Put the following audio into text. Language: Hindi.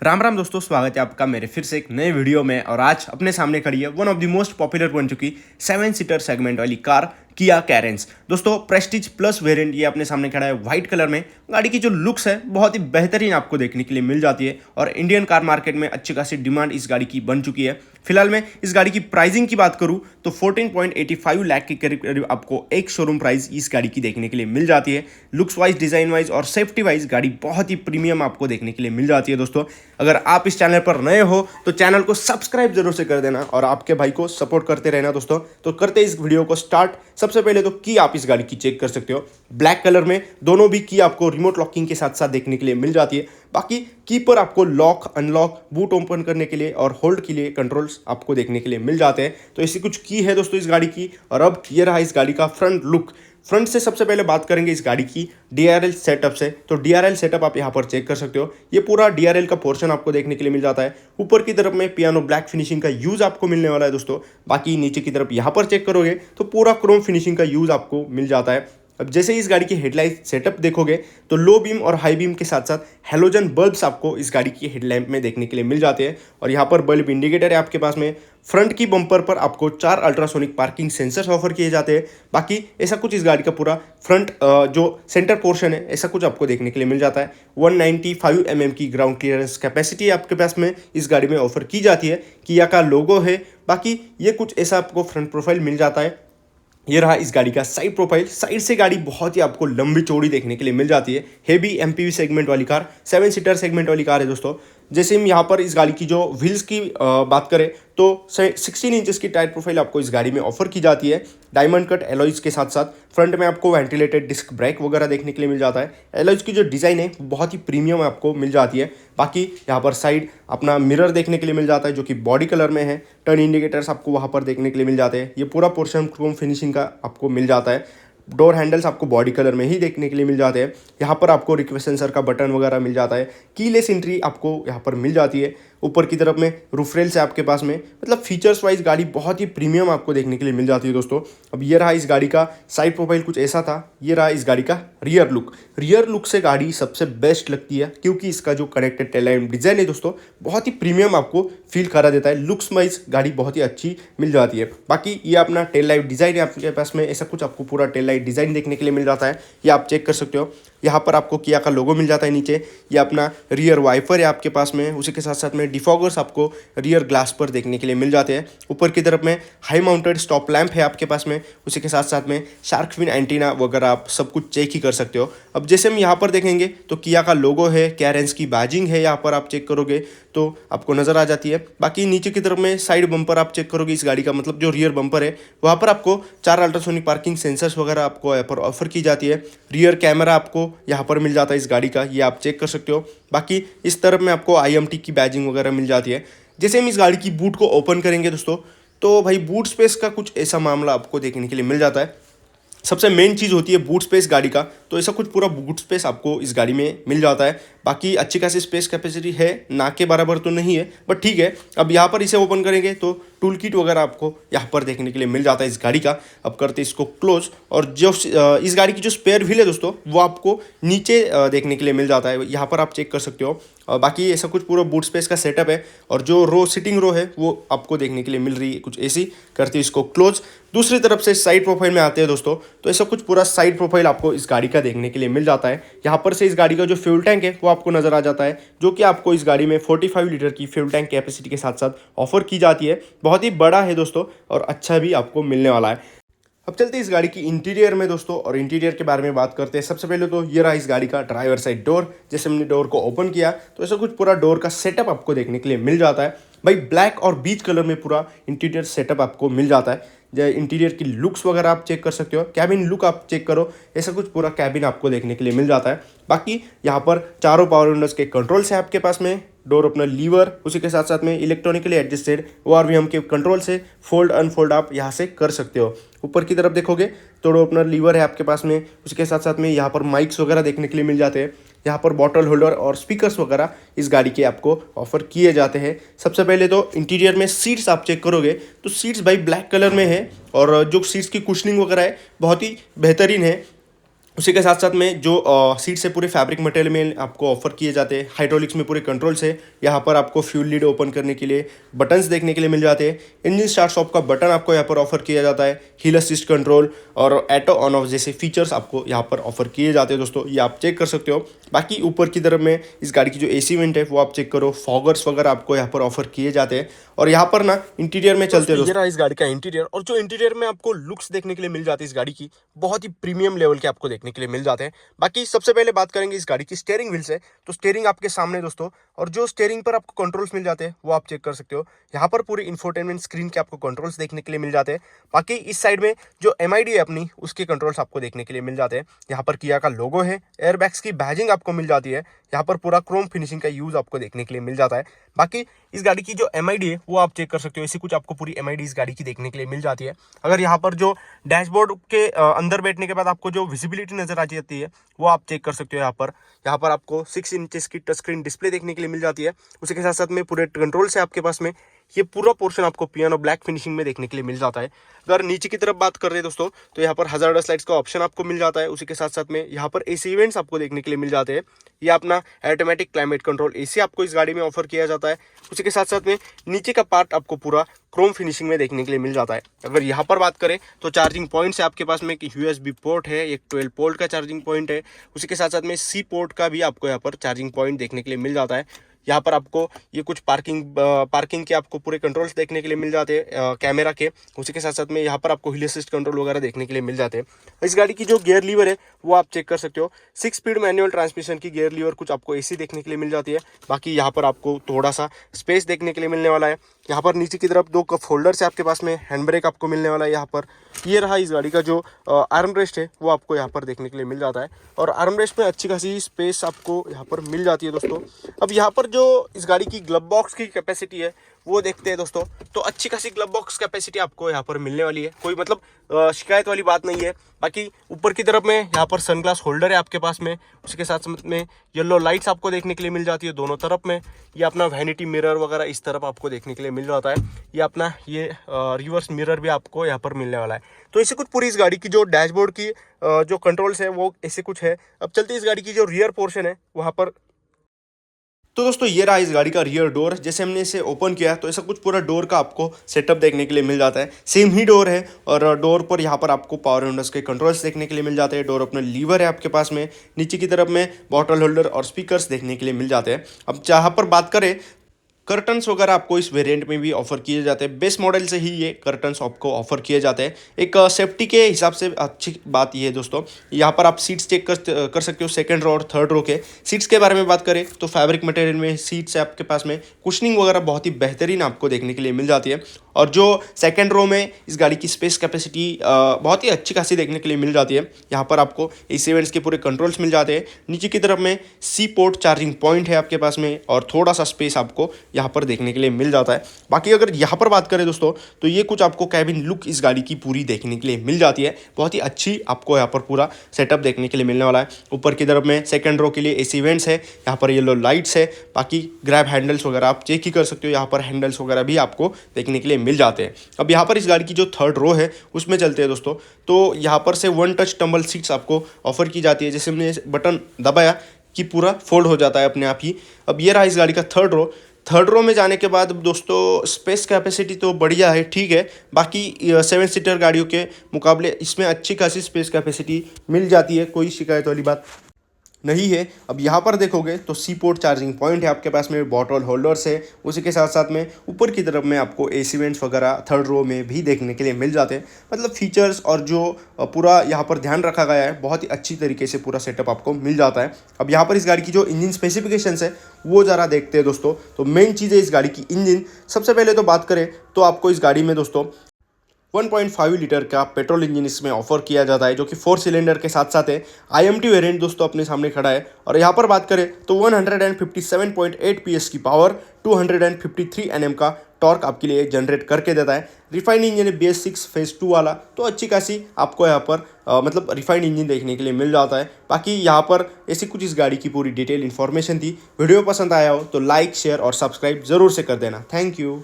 राम राम दोस्तों, स्वागत है आपका मेरे फिर से एक नए वीडियो में। और आज अपने सामने खड़ी है one of the most popular बन चुकी 7 सीटर सेगमेंट वाली कार किया कैरेंस। दोस्तों प्रेस्टीज प्लस वेरिएंट ये अपने सामने खड़ा है व्हाइट कलर में। गाड़ी की जो लुक्स है बहुत ही बेहतरीन आपको देखने के लिए मिल जाती है और इंडियन कार मार्केट में अच्छी खासी डिमांड इस गाड़ी की बन चुकी है। फिलहाल मैं इस गाड़ी की प्राइसिंग की बात करूं तो 14.85 लाख के करीब करीब आपको एक शोरूम प्राइस इस गाड़ी की देखने के लिए मिल जाती है। लुक्स वाइज, डिजाइन वाइज और सेफ्टी वाइज गाड़ी बहुत ही प्रीमियम आपको देखने के लिए मिल जाती है। दोस्तों अगर आप इस चैनल पर नए हो तो चैनल को सब्सक्राइब जरूर से कर देना और आपके भाई को सपोर्ट करते रहना। दोस्तों तो करते इस वीडियो को स्टार्ट। सबसे पहले तो की आप इस गाड़ी की चेक कर सकते हो, ब्लैक कलर में दोनों भी की आपको रिमोट लॉकिंग के साथ साथ देखने के लिए मिल जाती है। बाकी की पर आपको लॉक, अनलॉक, बूट ओपन करने के लिए और होल्ड के लिए कंट्रोल्स आपको देखने के लिए मिल जाते हैं। तो ऐसी कुछ की है दोस्तों इस गाड़ी की। और अब ये रहा इस गाड़ी का फ्रंट लुक। फ्रंट से सबसे पहले बात करेंगे इस गाड़ी की DRL सेटअप से। तो DRL सेटअप आप यहाँ पर चेक कर सकते हो। ये पूरा DRL का पोर्शन आपको देखने के लिए मिल जाता है। ऊपर की तरफ में पियानो ब्लैक फिनिशिंग का यूज आपको मिलने वाला है दोस्तों। बाकी नीचे की तरफ यहाँ पर चेक करोगे तो पूरा क्रोम फिनिशिंग का यूज आपको मिल जाता है। अब जैसे ही इस गाड़ी की हेडलाइट सेटअप देखोगे तो लो बीम और हाई बीम के साथ साथ हेलोजन बल्ब्स आपको इस गाड़ी की हेडलैम्प में देखने के लिए मिल जाते हैं। और यहाँ पर बल्ब इंडिकेटर है आपके पास में। फ्रंट की बम्पर पर आपको 4 अल्ट्रासोनिक पार्किंग सेंसर्स ऑफर किए जाते हैं। बाकी ऐसा कुछ इस गाड़ी का पूरा फ्रंट जो सेंटर पोर्शन है ऐसा कुछ आपको देखने के लिए मिल जाता है। 195 की ग्राउंड क्लियरेंस कैपेसिटी आपके पास में इस गाड़ी में ऑफर की जाती है। किया का लोगो है। बाकी ये कुछ ऐसा आपको फ्रंट प्रोफाइल मिल जाता है। ये रहा इस गाड़ी का साइड प्रोफाइल। साइड से गाड़ी बहुत ही आपको लंबी चौड़ी देखने के लिए मिल जाती है। हेवी MPV सेगमेंट वाली कार, 7 सीटर सेगमेंट वाली कार है दोस्तों। जैसे हम यहाँ पर इस गाड़ी की जो व्हील्स की बात करें तो 16 इंचेस की टायर प्रोफाइल आपको इस गाड़ी में ऑफर की जाती है। डायमंड कट एलॉयज के साथ साथ फ्रंट में आपको वेंटिलेटेड डिस्क ब्रेक वगैरह देखने के लिए मिल जाता है। एलॉयज की जो डिज़ाइन है बहुत ही प्रीमियम आपको मिल जाती है। बाकी यहाँ पर साइड अपना मिरर देखने के लिए मिल जाता है जो कि बॉडी कलर में है। टर्न इंडिकेटर्स आपको वहाँ पर देखने के लिए मिल जाते हैं। ये पूरा पोर्शन क्रोम फिनिशिंग का आपको मिल जाता है। डोर हैंडल्स आपको बॉडी कलर में ही देखने के लिए मिल जाते हैं। यहाँ पर आपको रिक्वेस्ट सेंसर का बटन वगैरह मिल जाता है। कीलेस एंट्री आपको यहाँ पर मिल जाती है। ऊपर की तरफ में रूफ रेल्स है आपके पास में। मतलब फीचर्स वाइज गाड़ी बहुत ही प्रीमियम आपको देखने के लिए मिल जाती है दोस्तों। अब ये रहा इस गाड़ी का साइड प्रोफाइल कुछ ऐसा था। ये रहा इस गाड़ी का रियर लुक। रियर लुक से गाड़ी सबसे बेस्ट लगती है क्योंकि इसका जो कनेक्टेड टेल लैम्प डिज़ाइन है दोस्तों बहुत ही प्रीमियम आपको फील करा देता है। लुक्स वाइज गाड़ी बहुत ही अच्छी मिल जाती है। बाकी ये अपना टेल लाइट डिज़ाइन है आपके पास में। ऐसा कुछ आपको पूरा टेल लाइट डिज़ाइन देखने के लिए मिल जाता है। ये आप चेक कर सकते हो। यहाँ पर आपको किया का लोगो मिल जाता है नीचे। ये अपना रियर वाइपर है आपके पास में। उसी के साथ साथ में डिफॉगर्स आपको रियर ग्लास पर देखने के लिए मिल जाते हैं। ऊपर की तरफ में हाई माउंटेड स्टॉप लैंप है आपके पास में। उसी के साथ साथ में शार्क फिन एंटीना वगैरह आप सब कुछ चेक ही कर सकते हो। अब जैसे हम यहाँ पर देखेंगे तो किया का लोगो है, कैरेंस की बैजिंग है। यहाँ पर आप चेक करोगे तो आपको नज़र आ जाती है। बाकी नीचे की तरफ में साइड बम्पर आप चेक करोगे इस गाड़ी का, मतलब जो रियर बम्पर है वहाँ पर आपको 4 अल्ट्रासोनिक पार्किंग सेंसर्स वगैरह आपको यहाँ पर ऑफर की जाती है। रियर कैमरा आपको यहाँ पर मिल जाता है इस गाड़ी का, ये आप चेक कर सकते हो। बाकी इस तरफ में आपको IMT की बैजिंग वगैरह मिल जाती है। जैसे हम इस गाड़ी की बूट को ओपन करेंगे दोस्तों तो भाई बूट स्पेस का कुछ ऐसा मामला आपको देखने के लिए मिल जाता है। सबसे मेन चीज़ होती है बूट स्पेस गाड़ी का, तो ऐसा कुछ पूरा बूट स्पेस आपको इस गाड़ी में मिल जाता है। बाकी अच्छी खासी स्पेस कैपेसिटी है, ना के बराबर तो नहीं है बट ठीक है। अब यहाँ पर इसे ओपन करेंगे तो टूल किट वगैरह आपको यहाँ पर देखने के लिए मिल जाता है इस गाड़ी का। अब करते इसको क्लोज। और जो इस गाड़ी की जो स्पेयर व्हील है दोस्तों वो आपको नीचे देखने के लिए मिल जाता है। यहाँ पर आप चेक कर सकते हो। बाकी ऐसा कुछ पूरा बूट स्पेस का सेटअप है। और जो रो सिटिंग रो है वो आपको देखने के लिए मिल रही है कुछ ऐसी। करते इसको क्लोज। दूसरी तरफ से साइड प्रोफाइल में आते हैं दोस्तों तो ऐसा कुछ पूरा साइड प्रोफाइल आपको इस गाड़ी का देखने के लिए मिल जाता है। यहाँ पर से इस गाड़ी का जो फ्यूल टैंक है वो आपको नजर आ जाता है, जो कि आपको इस गाड़ी में 45 लीटर की फ्यूल टैंक कैपेसिटी के साथ साथ ऑफर की जाती है। बहुत ही बड़ा है दोस्तों और अच्छा भी आपको मिलने वाला है। अब चलते हैं इस गाड़ी की इंटीरियर में दोस्तों और इंटीरियर के बारे में बात करते हैं। सबसे पहले तो ये रहा इस गाड़ी का ड्राइवर साइड डोर। जैसे हमने डोर को ओपन किया तो ऐसा कुछ पूरा डोर का सेटअप आपको देखने के लिए मिल जाता है। भाई ब्लैक और बीच कलर में पूरा इंटीरियर सेटअप आपको मिल जाता है। इंटीरियर की लुक्स वगैरह आप चेक कर सकते हो। कैबिन लुक आप चेक करो, ऐसा कुछ पूरा कैबिन आपको देखने के लिए मिल जाता है। बाकी यहाँ पर चारों पावर विंडोज के कंट्रोल्स हैं आपके पास में। डोर ओपनर लीवर, उसी के साथ साथ में इलेक्ट्रॉनिकली एडजस्टेड ORVM के कंट्रोल से फोल्ड अनफोल्ड आप यहाँ से कर सकते हो। ऊपर की तरफ देखोगे तो डोर ओपनर लीवर है आपके पास में। उसके साथ साथ में यहाँ पर माइक्स वगैरह देखने के लिए मिल जाते हैं। यहाँ पर बॉटल होल्डर और स्पीकर्स वगैरह इस गाड़ी के आपको ऑफर किए जाते हैं। सबसे पहले तो इंटीरियर में सीट्स आप चेक करोगे तो सीट्स भाई ब्लैक कलर में है और जो सीट्स की कुशनिंग वगैरह है बहुत ही बेहतरीन है। उसी के साथ साथ में जो सीट से पूरे फैब्रिक मटेरियल में आपको ऑफर किए जाते हैं, हाइड्रोलिक्स में पूरे कंट्रोल्स है। यहाँ पर आपको फ्यूल लीड ओपन करने के लिए बटन्स देखने के लिए मिल जाते हैं। इंजन स्टार्ट स्टॉप का बटन आपको यहाँ पर ऑफर किया जाता है। हील असिस्ट कंट्रोल और ऑटो ऑन ऑफ जैसे फीचर्स आपको यहाँ पर ऑफर किए जाते हैं दोस्तों, ये आप चेक कर सकते हो। बाकी ऊपर की तरफ में इस गाड़ी की जो एसी वेंट है वो आप चेक करो, फॉगर्स वगैरह आपको यहाँ पर ऑफर किए जाते हैं। और यहाँ पर ना इंटीरियर में चलते हैं दोस्तों, ये रहा इस गाड़ी का इंटीरियर। और जो इंटीरियर में आपको लुक्स देखने के लिए मिल जाती है इस गाड़ी की, बहुत ही प्रीमियम लेवल के आपको देखने के लिए मिल जाते हैं। बाकी सबसे पहले बात करेंगे इस गाड़ी की स्टीयरिंग व्हील से, तो स्टीयरिंग आपके सामने दोस्तों, और जो स्टीयरिंग पर आपको कंट्रोल्स मिल जाते हैं वो आप चेक कर सकते हो। यहाँ पर पूरी इंफोटेनमेंट स्क्रीन के आपको कंट्रोल्स देखने के लिए मिल जाते हैं। बाकी इस साइड में जो MID है अपनी, उसके कंट्रोल्स आपको देखने के लिए मिल जाते हैं। यहाँ पर किया का लोगो है, एयरबैग्स की बैजिंग आपको मिल जाती है। यहाँ पर पूरा क्रोम फिनिशिंग का यूज आपको देखने के लिए मिल जाता है। बाकी इस गाड़ी की जो MID है वो आप चेक कर सकते हो, ऐसी कुछ आपको पूरी MID इस गाड़ी की देखने के लिए मिल जाती है। अगर यहाँ पर जो डैशबोर्ड के अंदर बैठने के बाद आपको जो विजिबिलिटी नजर आ जाती है वो आप चेक कर सकते हो। यहाँ पर आपको 6 इंचेस की टच स्क्रीन डिस्प्ले देखने के लिए मिल जाती है। उसी के साथ साथ में पूरे कंट्रोल से आपके पास में ये पूरा पोर्शन आपको पियानो ब्लैक फिनिशिंग में देखने के लिए मिल जाता है। अगर नीचे की तरफ बात कर रहे हैं दोस्तों, तो यहाँ पर हजार्डस लाइट्स का ऑप्शन आपको मिल जाता है। उसी के साथ साथ में यहाँ पर AC इवेंट्स आपको देखने के लिए मिल जाते हैं। ये अपना ऑटोमेटिक क्लाइमेट कंट्रोल AC आपको इस गाड़ी में ऑफर किया जाता है। उसी के साथ साथ में नीचे का पार्ट आपको पूरा क्रोम फिनिशिंग में देखने के लिए मिल जाता है। अगर यहाँ पर बात करें तो चार्जिंग पॉइंट्स है आपके पास में, कि USB पोर्ट है, एक 12 वोल्ट का चार्जिंग पॉइंट है। उसी के साथ साथ में C पोर्ट का भी आपको यहाँ पर चार्जिंग पॉइंट देखने के लिए मिल जाता है। यहाँ पर आपको ये कुछ पार्किंग के आपको पूरे कंट्रोल्स देखने के लिए मिल जाते हैं कैमरा के। उसी के साथ साथ में यहाँ पर आपको हिल असिस्ट कंट्रोल वगैरह देखने के लिए मिल जाते हैं। इस गाड़ी की जो गियर लीवर है वो आप चेक कर सकते हो, 6 स्पीड मैनुअल ट्रांसमिशन की गियर लीवर कुछ आपको AC देखने के लिए मिल जाती है। बाकी यहाँ पर आपको थोड़ा सा स्पेस देखने के लिए मिलने वाला है। यहाँ पर नीचे की तरफ 2 कप होल्डर्स है आपके पास में, हैंड ब्रेक आपको मिलने वाला है। यहाँ पर ये रहा इस गाड़ी का जो आर्म रेस्ट है वो आपको यहाँ पर देखने के लिए मिल जाता है। और आर्म रेस्ट में अच्छी खासी स्पेस आपको यहाँ पर मिल जाती है दोस्तों। अब यहाँ पर जो इस गाड़ी की ग्लव बॉक्स की कैपेसिटी है वो देखते हैं दोस्तों, तो अच्छी खासी ग्लव बॉक्स कैपेसिटी आपको यहाँ पर मिलने वाली है, कोई मतलब शिकायत वाली बात नहीं है। बाकी ऊपर की तरफ में यहाँ पर सनग्लास होल्डर है आपके पास में। उसके साथ साथ में येलो लाइट्स आपको देखने के लिए मिल जाती है दोनों तरफ में। ये अपना वैनिटी मिरर वगैरह इस तरफ आपको देखने के लिए मिल जाता है। ये अपना ये रिवर्स मिरर भी आपको यहाँ पर मिलने वाला है। तो ऐसे कुछ पूरी इस गाड़ी की जो डैशबोर्ड की जो कंट्रोल्स है वो ऐसे कुछ है। अब चलते इस गाड़ी की जो रियर पोर्शन है वहाँ पर। तो दोस्तों ये रहा इस गाड़ी का रियर डोर। जैसे हमने इसे ओपन किया तो ऐसा कुछ पूरा डोर का आपको सेटअप देखने के लिए मिल जाता है। सेम ही डोर है और डोर पर यहाँ पर आपको पावर विंडोज के कंट्रोल्स देखने के लिए मिल जाते हैं। डोर ओपनर लीवर है आपके पास में। नीचे की तरफ में बॉटल होल्डर और स्पीकर्स देखने के लिए मिल जाते हैं। अब जहाँ पर बात करें कर्टन्स वगैरह आपको इस वेरिएंट में भी ऑफर किए जाते हैं। बेस मॉडल से ही ये कर्टन्स आपको ऑफर किए जाते हैं। एक सेफ्टी के हिसाब से अच्छी बात ये है दोस्तों, यहाँ पर आप सीट्स चेक कर सकते हो, सेकंड रो और थर्ड रो के। सीट्स के बारे में बात करें तो फैब्रिक मटेरियल में सीट्स है आपके पास में। कुशनिंग वगैरह बहुत ही बेहतरीन आपको देखने के लिए मिल जाती है। और जो सेकंड रो में इस गाड़ी की स्पेस कैपेसिटी बहुत ही अच्छी खासी देखने के लिए मिल जाती है। यहाँ पर आपको AC इवेंट्स के पूरे कंट्रोल्स मिल जाते हैं। नीचे की तरफ में C पोर्ट चार्जिंग पॉइंट है आपके पास में और थोड़ा सा स्पेस आपको यहाँ पर देखने के लिए मिल जाता है। बाकी अगर यहाँ पर बात करें दोस्तों तो ये कुछ आपको कैबिन लुक इस गाड़ी की पूरी देखने के लिए मिल जाती है। बहुत ही अच्छी आपको यहाँ पर पूरा सेटअप देखने के लिए मिलने वाला है। ऊपर की तरफ में सेकंड रो के लिए AC इवेंट्स है, यहाँ पर येलो लाइट्स है। बाकी ग्रैब हैंडल्स वगैरह आप चेक ही कर सकते हो, यहाँ पर हैंडल्स वगैरह भी आपको देखने के लिए मिल जाते हैं। अब यहाँ पर इस गाड़ी की जो थर्ड रो है उसमें चलते हैं दोस्तों, तो यहाँ पर से 1 टच टम्बल सीट्स आपको ऑफर की जाती है। जैसे हमने बटन दबाया कि पूरा फोल्ड हो जाता है अपने आप ही। अब ये रहा इस गाड़ी का थर्ड रो। थर्ड रो में जाने के बाद दोस्तों स्पेस कैपेसिटी तो बढ़िया है, ठीक है। बाकी 7 सीटर गाड़ियों के मुकाबले इसमें अच्छी खासी स्पेस कैपेसिटी मिल जाती है, कोई शिकायत वाली बात नहीं है। अब यहाँ पर देखोगे तो C पोर्ट चार्जिंग पॉइंट है आपके पास में, बॉटल होल्डर्स है। उसी के साथ साथ में ऊपर की तरफ में आपको AC वेंट्स वगैरह थर्ड रो में भी देखने के लिए मिल जाते हैं। मतलब फीचर्स और जो पूरा यहाँ पर ध्यान रखा गया है, बहुत ही अच्छी तरीके से पूरा सेटअप आपको मिल जाता है। अब यहाँ पर इस गाड़ी की जो इंजन स्पेसिफिकेशंस है वो ज़रा देखते हैं दोस्तों। तो मेन चीज़ है इस गाड़ी की इंजन। सबसे पहले तो बात करें तो आपको इस गाड़ी में दोस्तों 1.5 लीटर का पेट्रोल इंजन इसमें ऑफर किया जाता है, जो कि 4 सिलेंडर के साथ साथ है। IMT वेरिएंट दोस्तों अपने सामने खड़ा है। और यहाँ पर बात करें तो 157.8 PS की पावर, 253 Nm का टॉर्क आपके लिए जनरेट करके देता है। रिफाइंड इंजन है BS6 फेज 2 वाला, तो अच्छी खासी आपको यहाँ पर मतलब रिफाइंड इंजन देखने के लिए मिल जाता है। बाकी यहाँ पर ऐसी कुछ इस गाड़ी की पूरी डिटेल इन्फॉर्मेशन थी। वीडियो पसंद आया हो तो लाइक, शेयर और सब्सक्राइब ज़रूर से कर देना। Thank you.